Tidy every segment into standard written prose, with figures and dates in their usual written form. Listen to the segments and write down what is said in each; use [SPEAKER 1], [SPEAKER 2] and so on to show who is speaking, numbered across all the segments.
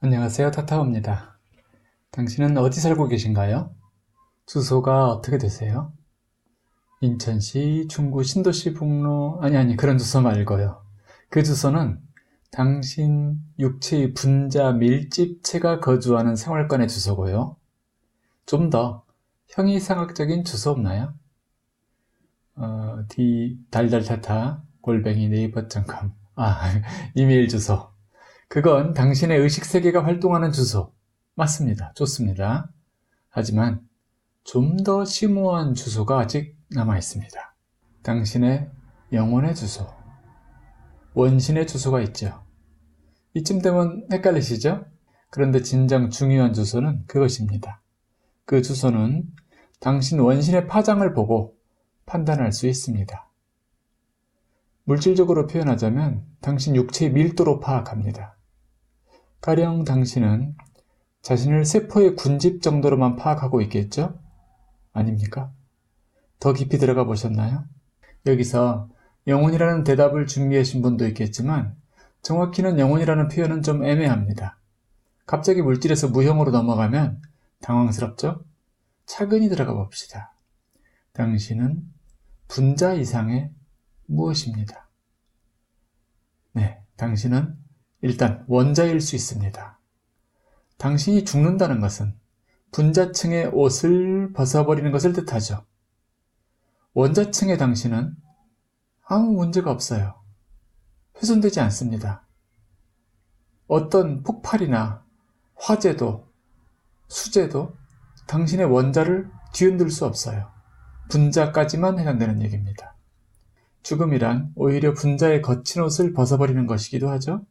[SPEAKER 1] 안녕하세요. 타타오입니다. 당신은 어디 살고 계신가요? 주소가 어떻게 되세요? 인천시, 중구, 신도시, 북로, 아니, 그런 주소 말고요. 그 주소는 당신 육체의 분자 밀집체가 거주하는 생활권의 주소고요. 좀 더 형이상학적인 주소 없나요? 달달타타 골뱅이 네이버.com 이메일 주소. 그건 당신의 의식세계가 활동하는 주소. 맞습니다. 좋습니다. 하지만 좀 더 심오한 주소가 아직 남아 있습니다. 당신의 영혼의 주소, 원신의 주소가 있죠. 이쯤 되면 헷갈리시죠? 그런데 진정 중요한 주소는 그것입니다. 그 주소는 당신 원신의 파장을 보고 판단할 수 있습니다. 물질적으로 표현하자면 당신 육체의 밀도로 파악합니다. 가령 당신은 자신을 세포의 군집 정도로만 파악하고 있겠죠? 아닙니까? 더 깊이 들어가 보셨나요? 여기서 영혼이라는 대답을 준비하신 분도 있겠지만 정확히는 영혼이라는 표현은 좀 애매합니다. 갑자기 물질에서 무형으로 넘어가면 당황스럽죠? 차근히 들어가 봅시다. 당신은 분자 이상의 무엇입니다. 네, 당신은 일단 원자일 수 있습니다. 당신이 죽는다는 것은 분자층의 옷을 벗어버리는 것을 뜻하죠. 원자층의 당신은 아무 문제가 없어요. 훼손되지 않습니다. 어떤 폭발이나 화재도 수재도 당신의 원자를 뒤흔들 수 없어요. 분자까지만 해당되는 얘기입니다. 죽음이란 오히려 분자의 거친 옷을 벗어버리는 것이기도 하죠.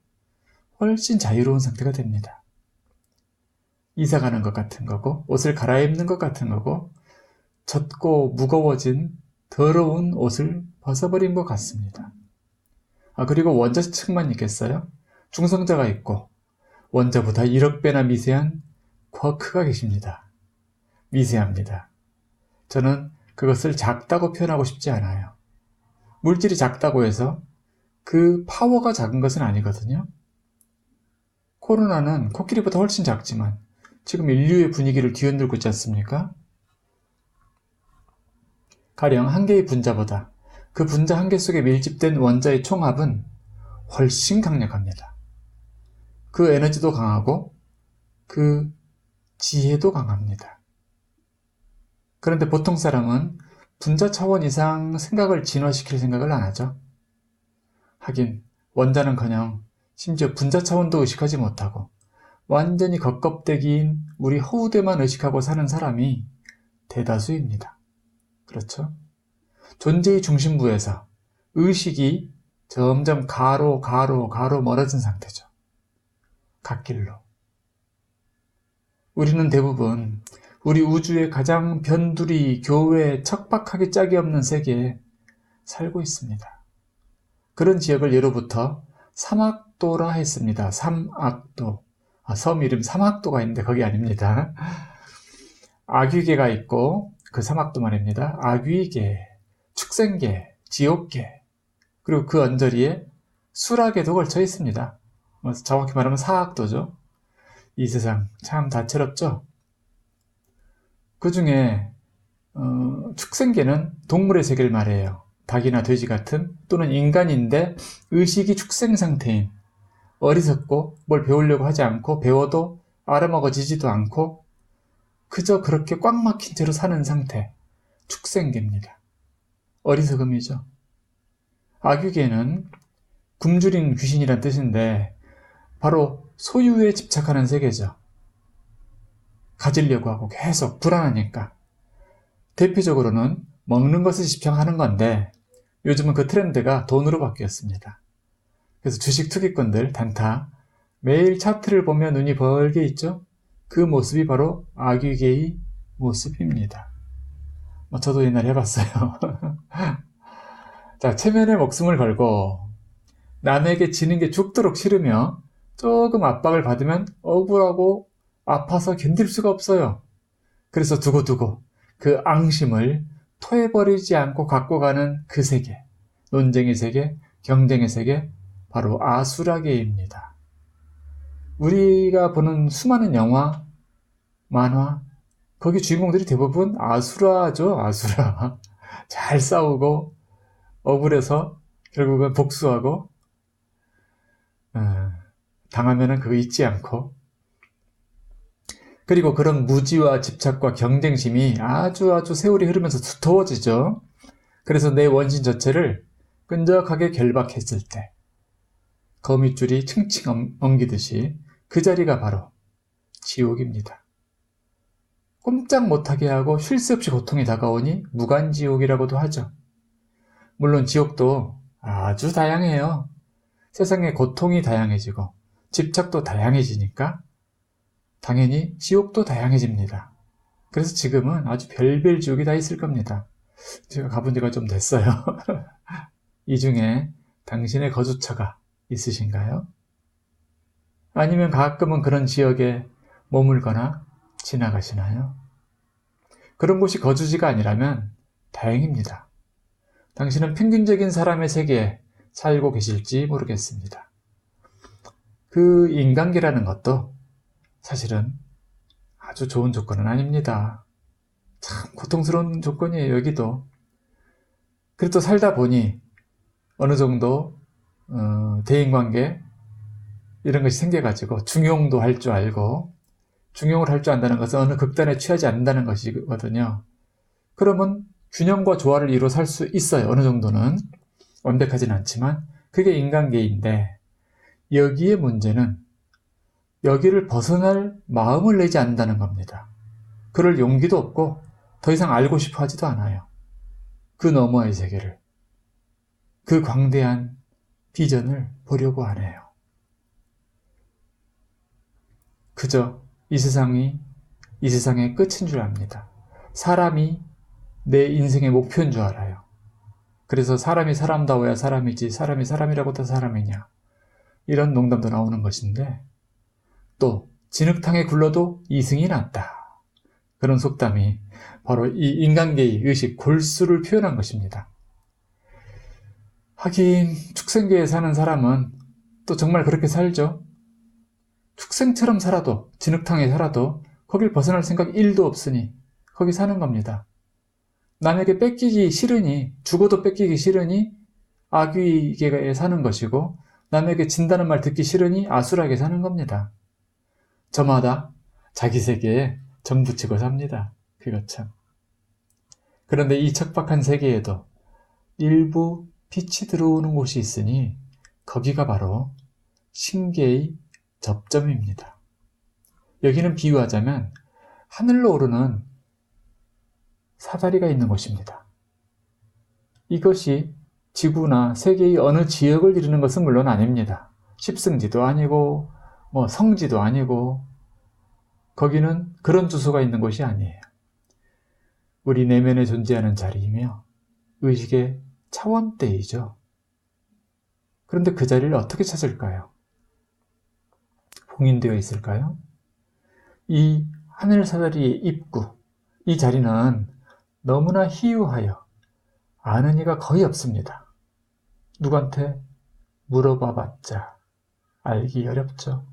[SPEAKER 1] 훨씬 자유로운 상태가 됩니다. 이사 가는 것 같은 거고 옷을 갈아입는 것 같은 거고 젖고 무거워진 더러운 옷을 벗어버린 것 같습니다. 그리고 원자층만 있겠어요? 중성자가 있고 원자보다 1억 배나 미세한 쿼크가 계십니다. 미세합니다. 저는 그것을 작다고 표현하고 싶지 않아요. 물질이 작다고 해서 그 파워가 작은 것은 아니거든요. 코로나는 코끼리보다 훨씬 작지만 지금 인류의 분위기를 뒤흔들고 있지 않습니까? 가령 한 개의 분자보다 그 분자 한 개 속에 밀집된 원자의 총합은 훨씬 강력합니다. 그 에너지도 강하고 그 지혜도 강합니다. 그런데 보통 사람은 분자 차원 이상 생각을 진화시킬 생각을 안 하죠. 하긴 원자는커녕 심지어 분자 차원도 의식하지 못하고 완전히 겉껍데기인 우리 허우대만 의식하고 사는 사람이 대다수입니다. 그렇죠? 존재의 중심부에서 의식이 점점 가로 멀어진 상태죠. 갓길로. 우리는 대부분 우리 우주의 가장 변두리, 교외, 척박하게 짝이 없는 세계에 살고 있습니다. 그런 지역을 예로부터 삼악도라 했습니다. 삼악도. 섬 이름 삼악도가 있는데 거기 아닙니다. 아귀계가 있고 그 삼악도 말입니다. 아귀계, 축생계, 지옥계, 그리고 그 언저리에 수라계도 걸쳐 있습니다. 정확히 말하면 사악도죠. 이 세상 참 다채롭죠. 그 중에 축생계는 동물의 세계를 말해요. 닭이나 돼지 같은 또는 인간인데 의식이 축생 상태인 어리석고 뭘 배우려고 하지 않고 배워도 알아먹어지지도 않고 그저 그렇게 꽉 막힌 채로 사는 상태, 축생계입니다. 어리석음이죠. 아귀계는 굶주린 귀신이란 뜻인데 바로 소유에 집착하는 세계죠. 가지려고 하고 계속 불안하니까. 대표적으로는 먹는 것을 집착하는 건데 요즘은 그 트렌드가 돈으로 바뀌었습니다. 그래서 주식 투기꾼들 단타 매일 차트를 보면 눈이 벌게 있죠. 그 모습이 바로 아귀계의 모습입니다. 저도 옛날에 해봤어요. 자, 체면에 목숨을 걸고 남에게 지는 게 죽도록 싫으며 조금 압박을 받으면 억울하고 아파서 견딜 수가 없어요. 그래서 두고두고 그 앙심을 토해버리지 않고 갖고 가는 그 세계, 논쟁의 세계, 경쟁의 세계, 바로 아수라계입니다. 우리가 보는 수많은 영화, 만화, 거기 주인공들이 대부분 아수라죠, 아수라. 잘 싸우고 억울해서 결국은 복수하고 당하면은 그거 잊지 않고, 그리고 그런 무지와 집착과 경쟁심이 아주 세월이 흐르면서 두터워지죠. 그래서 내 원신 전체를 끈적하게 결박했을 때 거미줄이 층층 엉기듯이 그 자리가 바로 지옥입니다. 꼼짝 못하게 하고 쉴 새 없이 고통이 다가오니 무간지옥이라고도 하죠. 물론 지옥도 아주 다양해요. 세상에 고통이 다양해지고 집착도 다양해지니까 당연히 지옥도 다양해집니다. 그래서 지금은 아주 별별 지옥이 다 있을 겁니다. 제가 가본 지가 좀 됐어요. 이 중에 당신의 거주처가 있으신가요? 아니면 가끔은 그런 지역에 머물거나 지나가시나요? 그런 곳이 거주지가 아니라면 다행입니다. 당신은 평균적인 사람의 세계에 살고 계실지 모르겠습니다. 그 인간계라는 것도 사실은 아주 좋은 조건은 아닙니다. 참 고통스러운 조건이에요, 여기도. 그래도 살다 보니 어느 정도 대인관계 이런 것이 생겨가지고 중용도 할 줄 알고, 중용을 할 줄 안다는 것은 어느 극단에 취하지 않는다는 것이거든요. 그러면 균형과 조화를 이루어 살 수 있어요. 어느 정도는. 완벽하진 않지만 그게 인간계인데, 여기에 문제는 여기를 벗어날 마음을 내지 않는다는 겁니다. 그럴 용기도 없고 더 이상 알고 싶어 하지도 않아요. 그 너머의 세계를, 그 광대한 비전을 보려고 하네요. 그저 이 세상의 끝인 줄 압니다. 사람이 내 인생의 목표인 줄 알아요. 그래서 사람이 사람다워야 사람이지 사람이 사람이라고 다 사람이냐, 이런 농담도 나오는 것인데, 또 진흙탕에 굴러도 이승이 낫다, 그런 속담이 바로 이 인간계의 의식 골수를 표현한 것입니다. 하긴 축생계에 사는 사람은 또 정말 그렇게 살죠. 축생처럼 살아도, 진흙탕에 살아도 거길 벗어날 생각 1도 없으니 거기 사는 겁니다. 남에게 뺏기기 싫으니, 죽어도 뺏기기 싫으니 아귀계에 사는 것이고, 남에게 진다는 말 듣기 싫으니 아수라게 사는 겁니다. 저마다 자기 세계에 정 붙이고 삽니다. 그거 참. 그런데 이 척박한 세계에도 일부 빛이 들어오는 곳이 있으니 거기가 바로 신계의 접점입니다. 여기는 비유하자면 하늘로 오르는 사다리가 있는 곳입니다. 이것이 지구나 세계의 어느 지역을 이루는 것은 물론 아닙니다. 십승지도 아니고 성지도 아니고, 거기는 그런 주소가 있는 곳이 아니에요. 우리 내면에 존재하는 자리이며 의식의 차원대이죠. 그런데 그 자리를 어떻게 찾을까요? 봉인되어 있을까요? 이 하늘사다리의 입구, 이 자리는 너무나 희유하여 아는 이가 거의 없습니다. 누구한테 물어봐봤자 알기 어렵죠.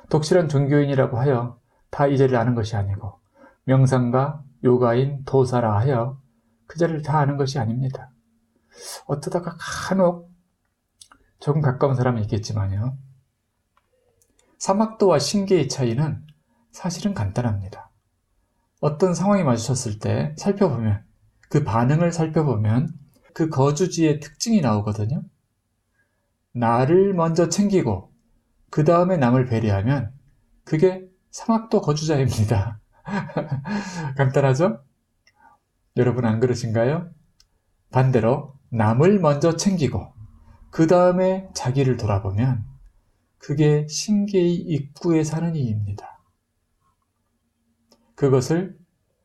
[SPEAKER 1] 독실한 종교인이라고 하여 다 이 자리를 아는 것이 아니고, 명상가, 요가인, 도사라 하여 그 자리를 다 아는 것이 아닙니다. 어쩌다가 간혹 조금 가까운 사람이 있겠지만요. 사막도와 신계의 차이는 사실은 간단합니다. 어떤 상황이 마주쳤을 때 살펴보면, 그 반응을 살펴보면 그 거주지의 특징이 나오거든요. 나를 먼저 챙기고 그 다음에 남을 배려하면 그게 사막도 거주자입니다. 간단하죠? 여러분 안 그러신가요? 반대로 남을 먼저 챙기고 그 다음에 자기를 돌아보면 그게 신계의 입구에 사는 이입니다. 그것을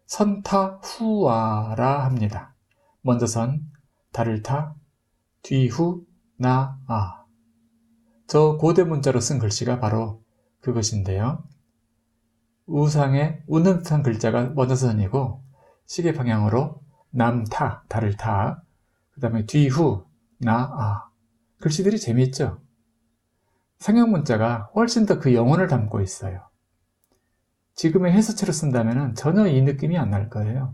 [SPEAKER 1] 선타후아라 합니다. 먼저 선, 달을 타, 뒤후, 나, 아. 저 고대 문자로 쓴 글씨가 바로 그것인데요. 우상에 웃는 듯한 글자가 먼저 선이고, 시계 방향으로 남, 타, 달을 타, 그 다음에 뒤후, 나, 아. 글씨들이 재미있죠? 상형 문자가 훨씬 더 그 영혼을 담고 있어요. 지금의 해서체로 쓴다면 전혀 이 느낌이 안 날 거예요.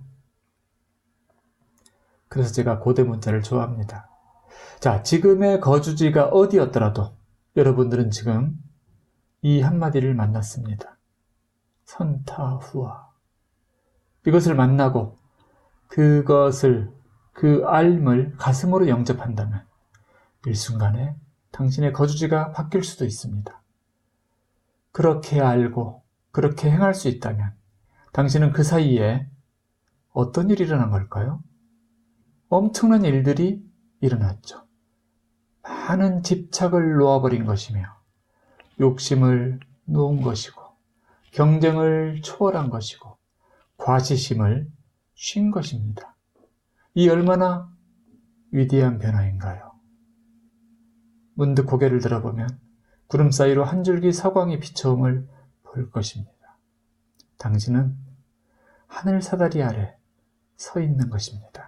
[SPEAKER 1] 그래서 제가 고대 문자를 좋아합니다. 자, 지금의 거주지가 어디였더라도 여러분들은 지금 이 한마디를 만났습니다. 선타후아. 이것을 만나고 그 알을 가슴으로 영접한다면 일순간에 당신의 거주지가 바뀔 수도 있습니다. 그렇게 알고 그렇게 행할 수 있다면 당신은 그 사이에 어떤 일이 일어난 걸까요? 엄청난 일들이 일어났죠. 많은 집착을 놓아버린 것이며 욕심을 놓은 것이고 경쟁을 초월한 것이고 과시심을 쉰 것입니다. 이 얼마나 위대한 변화인가요? 문득 고개를 들어보면 구름 사이로 한 줄기 사광이 비쳐옴을 볼 것입니다. 당신은 하늘 사다리 아래 서 있는 것입니다.